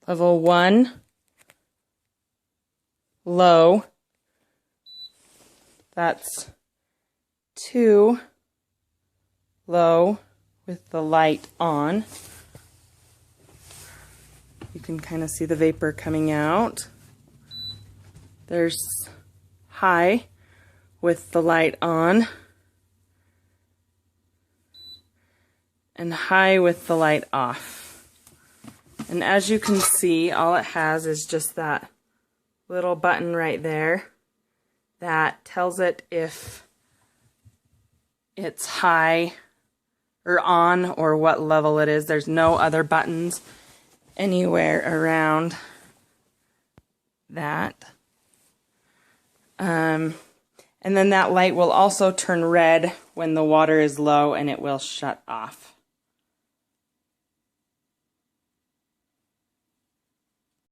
Level 1, low. That's 2, low, with the light on. You can kind of see the vapor coming out. There's high with the light on, and high with the light off. And as you can see, all it has is just that little button right there that tells it if it's high or on or what level it is. There's no other buttons anywhere around that. And then that light will also turn red when the water is low, and it will shut off.